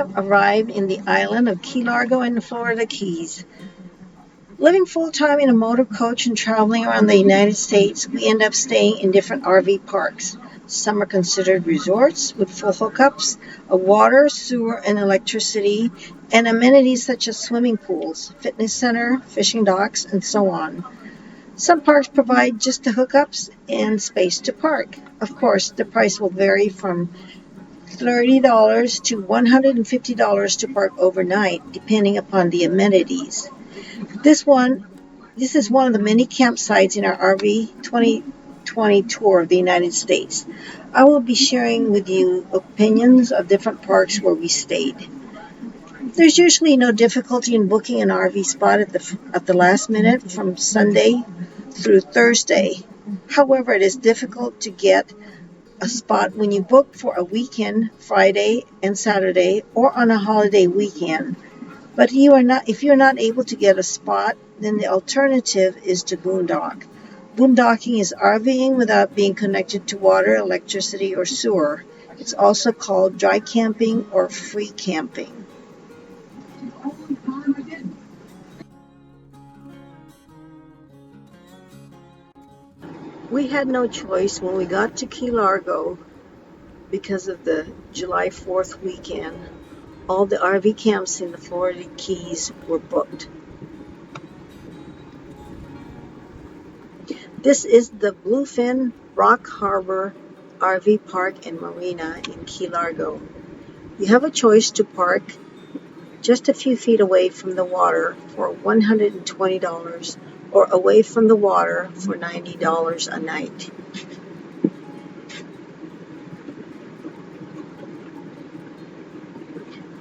Arrived in the island of Key Largo in the Florida Keys. Living full-time in a motor coach and traveling around the United States, we end up staying in different RV parks. Some are considered resorts with full hookups of water, sewer, and electricity, and amenities such as swimming pools, fitness center, fishing docks, and so on. Some parks provide just the hookups and space to park. Of course, the price will vary from $30 to $150 to park overnight, depending upon the amenities. This one, this is one of the many campsites in our RV 2020 tour of the United States. I will be sharing with you opinions of different parks where we stayed. There's usually no difficulty in booking an RV spot at the last minute from Sunday through Thursday. However, it is difficult to get a spot when you book for a weekend, Friday and Saturday, or on a holiday weekend. But if you're not able to get a spot, then the alternative is to boondock. Boondocking is RVing without being connected to water, electricity, or sewer. It's also called dry camping or free camping. We had no choice when we got to Key Largo because of the July 4th weekend. All the RV camps in the Florida Keys were booked. This is the Bluefin Rock Harbor RV Park and Marina in Key Largo. You have a choice to park just a few feet away from the water for $120 or away from the water for $90 a night.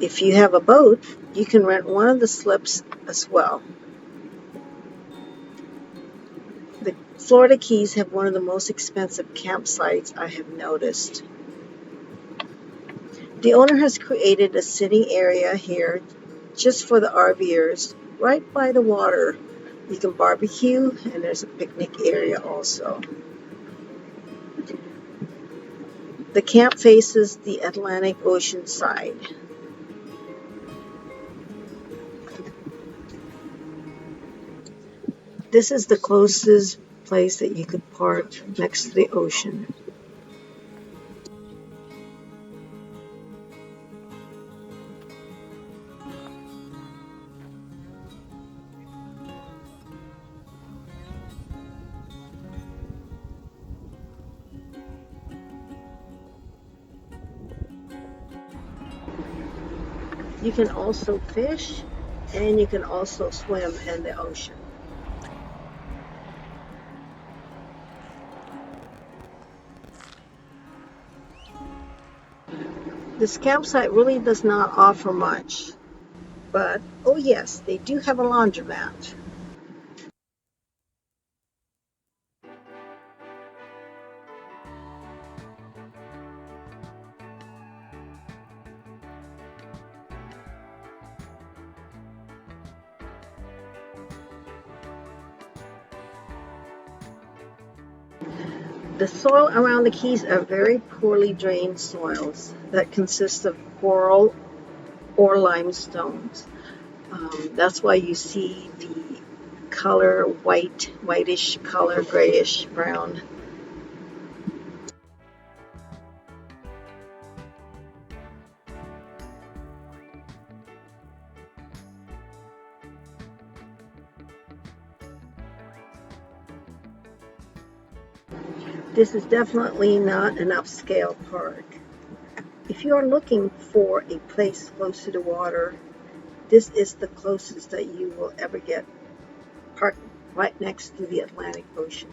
If you have a boat, you can rent one of the slips as well. The Florida Keys have one of the most expensive campsites I have noticed. The owner has created a sitting area here just for the RVers right by the water. You can barbecue and there's a picnic area also. The camp faces the Atlantic Ocean side. This is the closest place that you could park next to the ocean. You can also fish and you can also swim in the ocean. This campsite really does not offer much, but oh yes, they do have a laundromat. The soil around the Keys are very poorly drained soils that consist of coral or limestones. That's why you see the color whitish color, grayish brown. This is definitely not an upscale park. If you are looking for a place close to the water, this is the closest that you will ever get, parked right next to the Atlantic Ocean.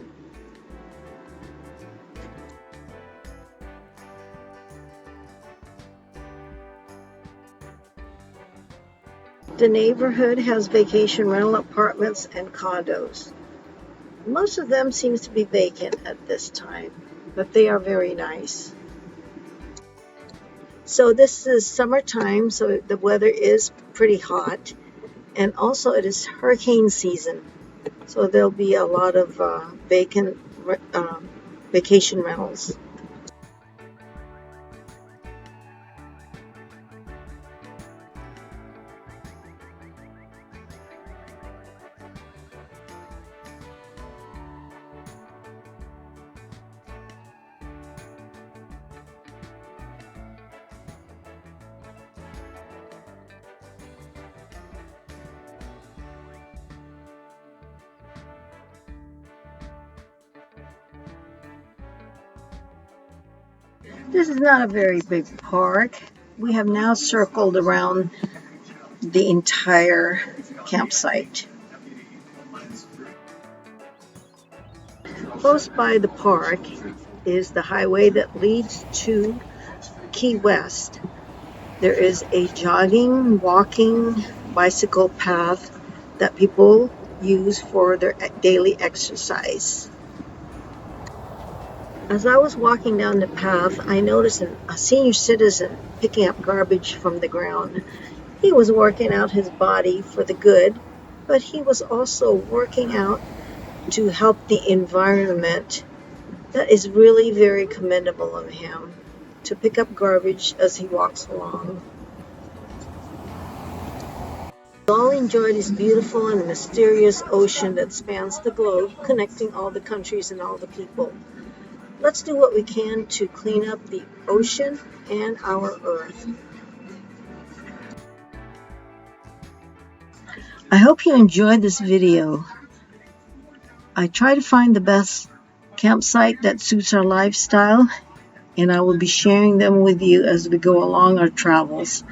The neighborhood has vacation rental apartments and condos. Most of them seems to be vacant at this time, but they are very nice. So this is summertime, so the weather is pretty hot, and also it is hurricane season, so there'll be a lot of vacant vacation rentals. This is not a very big park. We have now circled around the entire campsite. Close by the park is the highway that leads to Key West. There is a jogging, walking, bicycle path that people use for their daily exercise. As I was walking down the path, I noticed a senior citizen picking up garbage from the ground. He was working out his body for the good, but he was also working out to help the environment. That is really very commendable of him, to pick up garbage as he walks along. We all enjoy this beautiful and mysterious ocean that spans the globe, connecting all the countries and all the people. Let's do what we can to clean up the ocean and our earth. I hope you enjoyed this video. I try to find the best campsite that suits our lifestyle, and I will be sharing them with you as we go along our travels.